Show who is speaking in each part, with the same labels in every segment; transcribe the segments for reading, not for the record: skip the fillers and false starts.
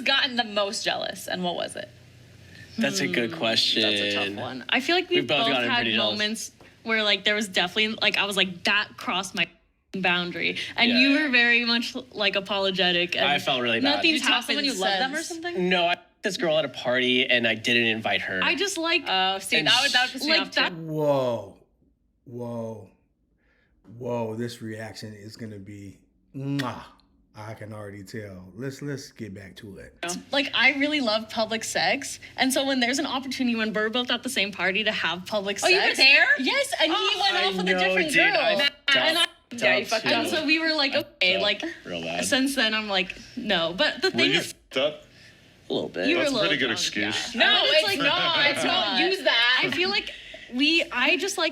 Speaker 1: gotten the most jealous, and what was it?
Speaker 2: That's a good question.
Speaker 3: That's a tough one. I feel like we've both had moments where, like, there was definitely, like, I was like, that crossed my boundary. And you were very much, like, apologetic. And
Speaker 2: I felt really bad.
Speaker 3: Nothing's
Speaker 1: you tell
Speaker 3: happened
Speaker 1: someone you love them or something?
Speaker 2: No, I met this girl at a party, and I didn't invite her.
Speaker 3: I just, like...
Speaker 1: Oh, see, that would piss me off, too.
Speaker 4: Whoa, this reaction is going to be... Mwah. I can already tell. Let's get back to it.
Speaker 3: Like, I really love public sex. And so when there's an opportunity, when we're both at the same party to have public sex...
Speaker 1: Oh, you were there?
Speaker 3: Yes, and he went off with a different girl.
Speaker 1: Yeah, you fucked up.
Speaker 3: And so we were like, okay, like, since then I'm like, no. But the thing
Speaker 5: is... up?
Speaker 2: A little bit.
Speaker 5: That's a pretty good excuse.
Speaker 1: Yeah. No, it's like, not. Don't use that.
Speaker 3: I feel like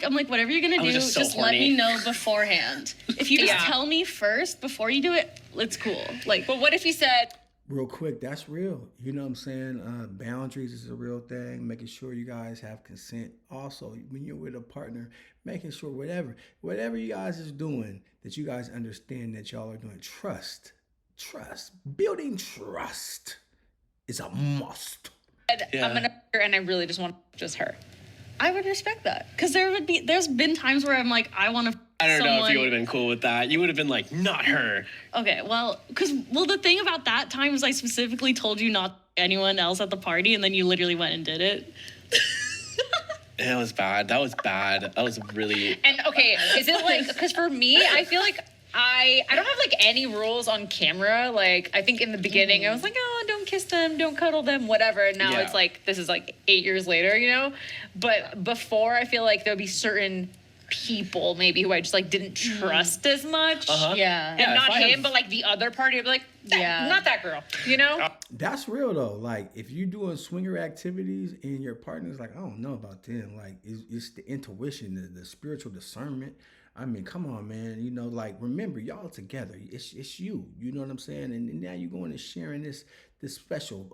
Speaker 3: I'm like, whatever you're gonna do, just let me know beforehand. If you just tell me first before you do it, it's cool. Like,
Speaker 1: but what if he said,
Speaker 4: real quick, that's real. You know what I'm saying? Boundaries is a real thing. Making sure you guys have consent. Also, when you're with a partner, making sure whatever you guys is doing, that you guys understand that y'all are doing. Trust. Building trust is a must.
Speaker 1: I'm gonna, and I really just want just her.
Speaker 3: I would respect that, because there's been times where I'm like, I want to.
Speaker 2: I don't know if you would have been cool with that. You would have been like, not her.
Speaker 3: Okay, well, the thing about that time is I specifically told you not anyone else at the party, and then you literally went and did it.
Speaker 2: That was bad. That was really.
Speaker 1: And okay, is it like, because for me, I feel like I don't have like any rules on camera. Like, I think in the beginning I was like, oh, don't kiss them, don't cuddle them, whatever. And now it's like, this is like 8 years later, you know? But before, I feel like there'd be certain people maybe who I just like didn't trust as much.
Speaker 3: Yeah.
Speaker 1: And not him, but like the other party, I'd be like, not that girl, you know?
Speaker 4: That's real though. Like, if you're doing swinger activities and your partner's like, I don't know about them. Like, it's the intuition, the spiritual discernment. I mean, come on, man. You know, like, remember, y'all together. It's you. You know what I'm saying? And now you're going to sharing this special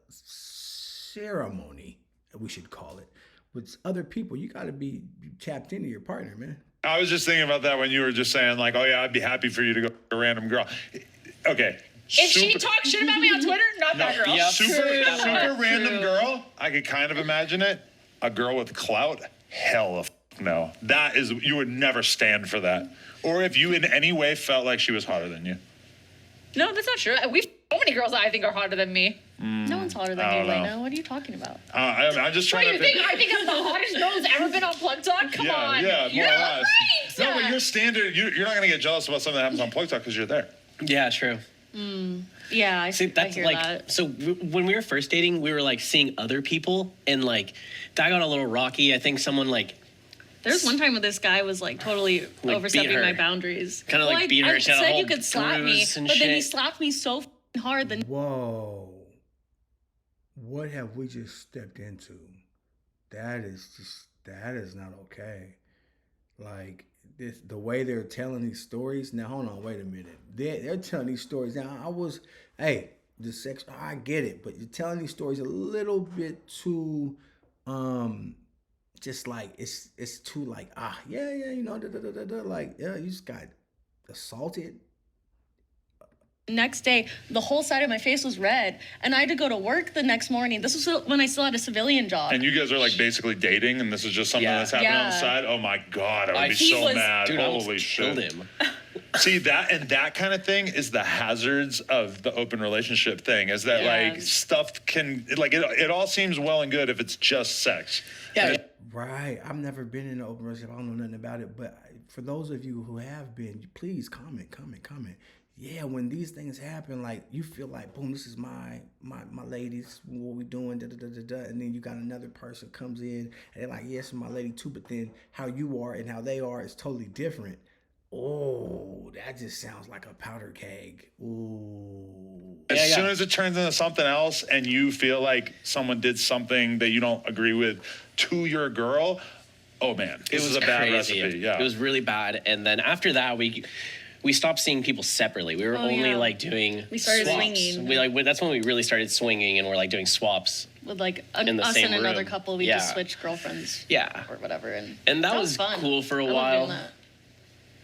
Speaker 4: ceremony, we should call it, with other people. You got to be tapped into your partner, man.
Speaker 5: I was just thinking about that when you were just saying, like, oh, yeah, I'd be happy for you to go with a random girl. Okay.
Speaker 1: If she talks shit about me on Twitter, not that girl.
Speaker 5: Yeah, super random girl. I could kind of imagine it. A girl with clout, hell of no. That is, you would never stand for that. Or if you in any way felt like she was hotter than you.
Speaker 1: No, that's not true. We've so many girls that I think are hotter than me.
Speaker 3: No one's hotter than you right now. What are you talking about?
Speaker 5: I'm just trying to think.
Speaker 1: I think I'm the hottest girl who's ever been on Plug Talk? Come on.
Speaker 5: Yeah,
Speaker 1: you're
Speaker 5: more or
Speaker 1: not
Speaker 5: less.
Speaker 1: right.
Speaker 5: No, but your standard, you're not going to get jealous about something that happens on Plug Talk because you're there.
Speaker 2: Yeah, true.
Speaker 3: Yeah, I hear
Speaker 2: like,
Speaker 3: that.
Speaker 2: So when we were first dating, we were like seeing other people, and like that got a little rocky. I think someone like.
Speaker 3: There's one time when this guy was like totally overstepping my boundaries.
Speaker 2: Kind of like beat her.
Speaker 3: I said you could slap me, but then he slapped me so hard.
Speaker 4: Whoa. What have we just stepped into? That is not okay. Like, the way they're telling these stories. Now, hold on, wait a minute. They're telling these stories. Now, the sex, I get it, but you're telling these stories a little bit too, just like, it's too like, you know, like, you just got assaulted.
Speaker 3: Next day, the whole side of my face was red, and I had to go to work the next morning. This was when I still had a civilian job.
Speaker 5: And you guys are like basically dating, and this is just something that's happening on the side? Oh my God, I would be so mad.
Speaker 2: Dude,
Speaker 5: holy shit.
Speaker 2: Killed him.
Speaker 5: See, that kind of thing is the hazards of the open relationship thing, is that like stuff can, like it all seems well and good if it's just sex.
Speaker 2: Yeah.
Speaker 4: Right. I've never been in an open relationship. I don't know nothing about it. But for those of you who have been, please comment. Yeah, when these things happen, like, you feel like, boom, this is my ladies, what we doing, and then you got another person comes in, and they're like, yes, my lady too, but then how you are and how they are is totally different. Oh, that just sounds like a powder keg. Ooh.
Speaker 5: As soon as it turns into something else and you feel like someone did something that you don't agree with to your girl, oh man, this is a bad recipe. Yeah,
Speaker 2: it was really bad. And then after that, we stopped seeing people separately. We were only like doing.
Speaker 3: We started
Speaker 2: swaps.
Speaker 3: swinging.
Speaker 2: That's when we really started swinging, and we're like doing swaps
Speaker 3: with like
Speaker 2: in the
Speaker 3: us
Speaker 2: same
Speaker 3: and another
Speaker 2: room.
Speaker 3: couple. We just switched girlfriends.
Speaker 2: Yeah.
Speaker 3: Or whatever,
Speaker 2: and that was
Speaker 3: fun.
Speaker 2: cool for a
Speaker 3: I
Speaker 2: while.
Speaker 3: love doing that.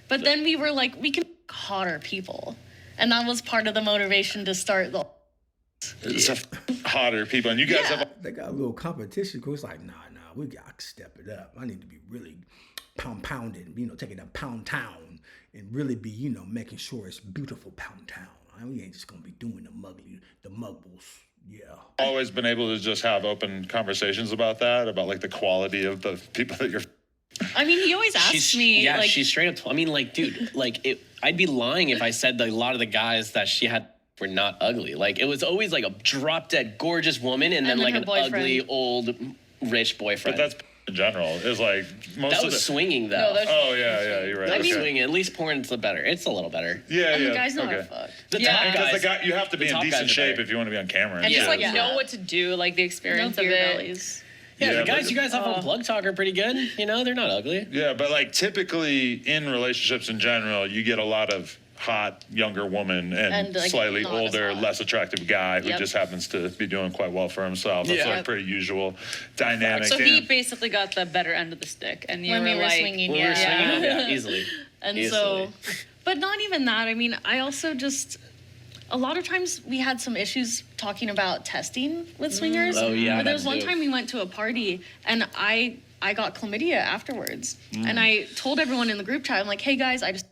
Speaker 3: But then we were like, we can hotter people, and that was part of the motivation to start the
Speaker 5: hotter people, and you guys have.
Speaker 4: They got a little competition. Cause it's like, nah, we got to step it up. I need to be really pounding, taking that pound town and really be, making sure it's beautiful pound town. We ain't just gonna be doing the mugbles. Yeah.
Speaker 5: Always been able to just have open conversations about that, about like the quality of the people that you're.
Speaker 3: I mean, he always asks me.
Speaker 2: Yeah, she's straight up. I mean, like, dude, I'd be lying if I said that a lot of the guys that she had were not ugly. Like, it was always like a drop dead gorgeous woman, and then like an boyfriend. Ugly old rich boyfriend.
Speaker 5: But that's in general. It's like most
Speaker 2: that
Speaker 5: of
Speaker 2: was
Speaker 5: the
Speaker 2: swinging though.
Speaker 5: Oh yeah, you're right.
Speaker 2: That was swinging. At least porn's better. It's a little better.
Speaker 5: Yeah,
Speaker 3: and the guys know how to fuck.
Speaker 2: The top guys,
Speaker 5: because you have to be in decent shape if you want to be on camera.
Speaker 1: And just know what to do, like the experience of it.
Speaker 3: Bellies.
Speaker 2: Yeah, the guys you guys have on Plug Talk are pretty good. They're not ugly.
Speaker 5: Yeah, but like typically in relationships in general, you get a lot of hot younger woman and like slightly older, less attractive guy who just happens to be doing quite well for himself. That's like pretty usual dynamic.
Speaker 1: So he basically got the better end of the stick, and you were like,
Speaker 3: swinging,
Speaker 2: easily.
Speaker 3: And so, but not even that. I mean, I also just. A lot of times we had some issues talking about testing with swingers.
Speaker 2: Oh yeah.
Speaker 3: But there was one time we went to a party and I got chlamydia afterwards. And I told everyone in the group chat, I'm like, hey guys, I just.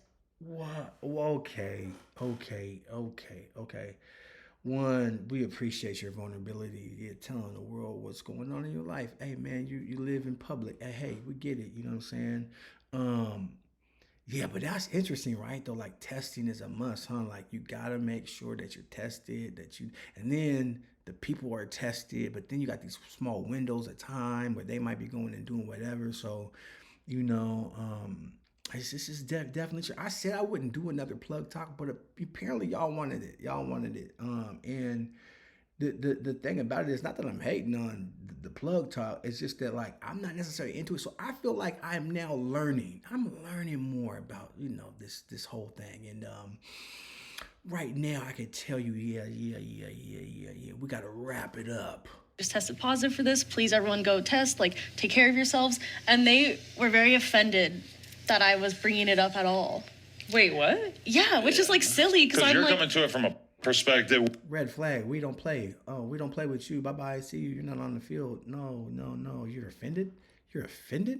Speaker 4: What? Okay. One, we appreciate your vulnerability. You're telling the world what's going on in your life. Hey man, you live in public. Hey, we get it. You know what I'm saying? Yeah, but that's interesting, right? Though, like testing is a must, huh? Like you gotta make sure that you're tested, and then the people are tested, but then you got these small windows of time where they might be going and doing whatever. So, this is definitely true. I said I wouldn't do another Plug Talk, but apparently y'all wanted it. And the thing about it is not that I'm hating on the Plug Talk. It's just that like I'm not necessarily into it. So I feel like I'm now learning. I'm learning more about this whole thing. And right now I can tell you, yeah. We gotta wrap it up.
Speaker 3: Just tested positive for this. Please, everyone, go test. Like, take care of yourselves. And they were very offended that I was bringing it up at all.
Speaker 1: Wait, what?
Speaker 3: Yeah, which is like silly because
Speaker 5: you're coming to it from a perspective.
Speaker 4: Red flag. We don't play. Oh, we don't play with you. Bye bye. See you. You're not on the field. No. You're offended. You're offended.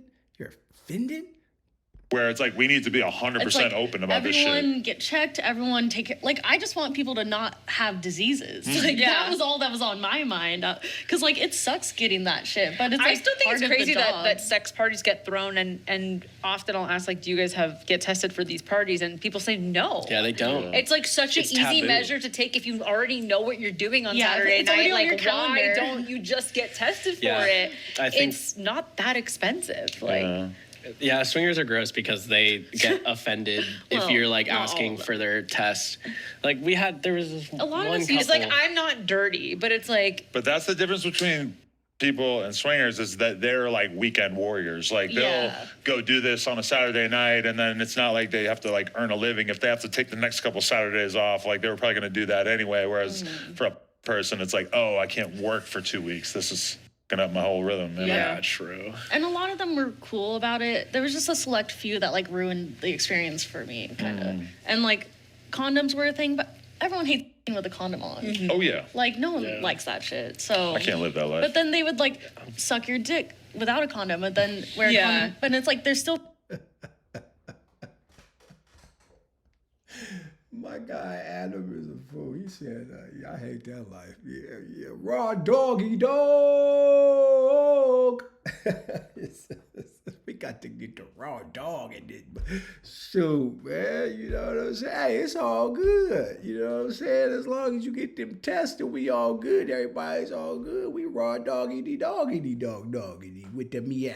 Speaker 4: Where
Speaker 5: it's like we need to be 100% open about this shit.
Speaker 3: Everyone get checked. Everyone take care. Like I just want people to not have diseases. Like that was all that was on my mind. Because like it sucks getting that shit. But it's
Speaker 1: I still think it's crazy that sex parties get thrown and often I'll ask like, do you guys get tested for these parties? And people say no.
Speaker 2: Yeah, they don't.
Speaker 1: It's like such an easy measure to take if you already know what you're doing on Saturday night. Like why don't you just get tested for it? I think it's not that expensive. Like.
Speaker 2: Yeah, swingers are gross because they get offended if you're like asking for their test. Like there was
Speaker 3: a lot of
Speaker 1: it's like I'm not dirty, but it's like.
Speaker 5: But that's the difference between people and swingers is that they're like weekend warriors. Like they'll go do this on a Saturday night, and then it's not like they have to like earn a living. If they have to take the next couple Saturdays off, like they were probably going to do that anyway. Whereas for a person, it's like, oh, I can't work for 2 weeks. This is up my whole rhythm.
Speaker 2: Yeah, true.
Speaker 3: And a lot of them were cool about it. There was just a select few that like ruined the experience for me, kind of. And like condoms were a thing, but everyone hates with a condom on.
Speaker 5: Oh yeah.
Speaker 3: Like no one likes that shit. So
Speaker 5: I can't live that life.
Speaker 3: But then they would like suck your dick without a condom, and then wear a condom. But it's like there's still.
Speaker 4: My guy Adam is a fool. He said, I hate that life. Yeah. Raw doggy dog. We got to get the raw dog in this. Shoot, man. You know what I'm saying? Hey, it's all good. You know what I'm saying? As long as you get them tested, we all good. Everybody's all good. We raw doggity doggity with the meow.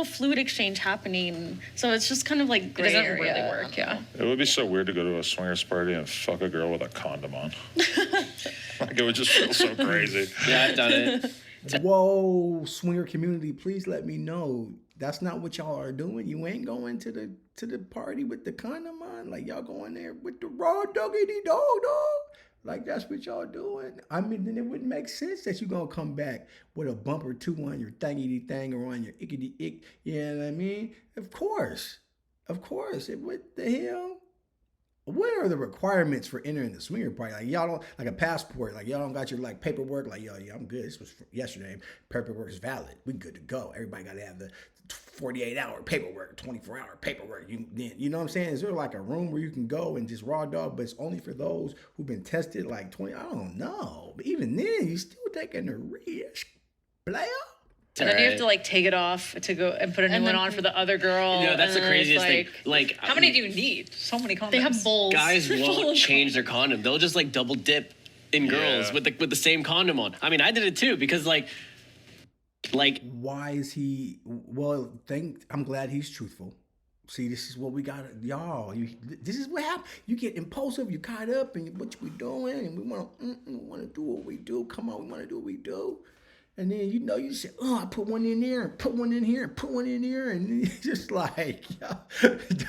Speaker 3: Fluid exchange happening, so it's just kind of like gray area.
Speaker 1: It doesn't really work. Yeah,
Speaker 5: it would be so weird to go to a swingers party and fuck a girl with a condom on. Like it would just feel so crazy.
Speaker 2: Yeah, I've done it.
Speaker 4: Whoa, swinger community, please let me know. That's not what y'all are doing. You ain't going to the party with the condom on. Like y'all going there with the raw doggity dog. Like, that's what y'all doing. I mean, then it wouldn't make sense that you're going to come back with a bump or two on your thingity thing or on your ickity ick. You know what I mean? Of course. What the hell? what are the requirements for entering the swinger party? Like y'all don't like a passport. Like y'all don't got your like paperwork. Like yo, yeah, I'm good. This was yesterday. Paperwork is valid. We good to go. Everybody got to have the 48-hour paperwork, 24-hour paperwork. You know what I'm saying? Is there like a room where you can go and just raw dog, but it's only for those who've been tested like 20? I don't know. But even then, you still taking the risk, player.
Speaker 1: And then you have to like take it off to go and put a new one on for the other girl.
Speaker 2: You know, that's the craziest thing. Like,
Speaker 1: how many do you need? So many condoms.
Speaker 3: They have bowls.
Speaker 2: Guys won't change their condom. They'll just like double dip in girls with the same condom on. I mean, I did it too because like
Speaker 4: why is he? Well, I'm glad he's truthful. See, this is what we got, y'all. This is what happens. You get impulsive, you caught up, and what we doing, and we want to do what we do. Come on, we want to do what we do. And then, you say, I put one in there, and put one in here, and put one in here. And it's just like,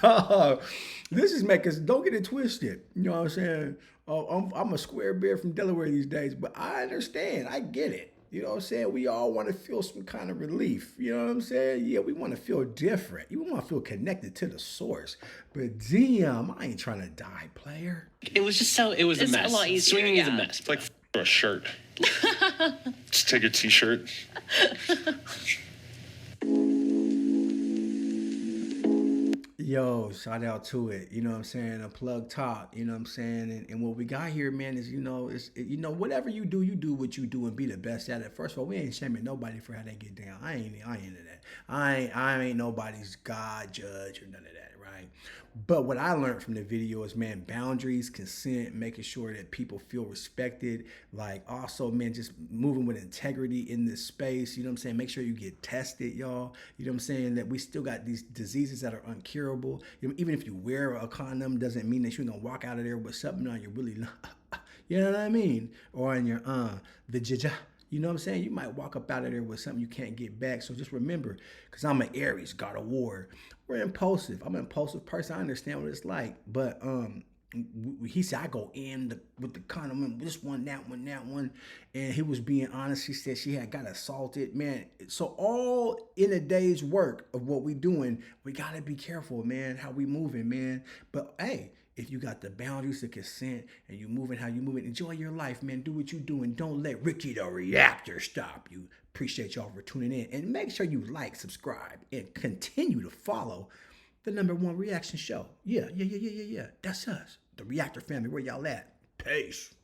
Speaker 4: dog, this is making us, don't get it twisted. You know what I'm saying? I'm a square bear from Delaware these days, but I understand. I get it. You know what I'm saying? We all want to feel some kind of relief. You know what I'm saying? Yeah, we want to feel different. You want to feel connected to the source. But damn, I ain't trying to die, player.
Speaker 2: It was just it was a mess. A lot easier, Swinging is a mess.
Speaker 5: It's like a shirt. Just take a t-shirt.
Speaker 4: Yo, shout out to it. You know what I'm saying? A plug talk. You know what I'm saying? And what we got here, man, is whatever you do what you do and be the best at it. First of all, we ain't shaming nobody for how they get down. I ain't into that. I ain't nobody's God, judge, or none of that, right? But what I learned from the video is, man, boundaries, consent, making sure that people feel respected. Like also, man, just moving with integrity in this space. You know what I'm saying? Make sure you get tested, y'all. You know what I'm saying? That we still got these diseases that are uncurable. Even if you wear a condom, doesn't mean that you're gonna walk out of there with something on your really, you know what I mean? Or on your vajayjay. You know what I'm saying? You might walk up out of there with something you can't get back. So just remember, because I'm an Aries, God of War. We're impulsive. I'm an impulsive person. I understand what it's like. But he said, I go in with the condom, this one, that one. And he was being honest. He said she had got assaulted. Man, so all in a day's work of what we doing, we got to be careful, man, how we moving, man. But hey, if you got the boundaries, the consent, and you moving how you moving, enjoy your life, man. Do what you do, and don't let Ricky the Reactor stop you. Appreciate y'all for tuning in, and make sure you like, subscribe, and continue to follow the #1 reaction show. Yeah. That's us, the Reactor family. Where y'all at? Peace.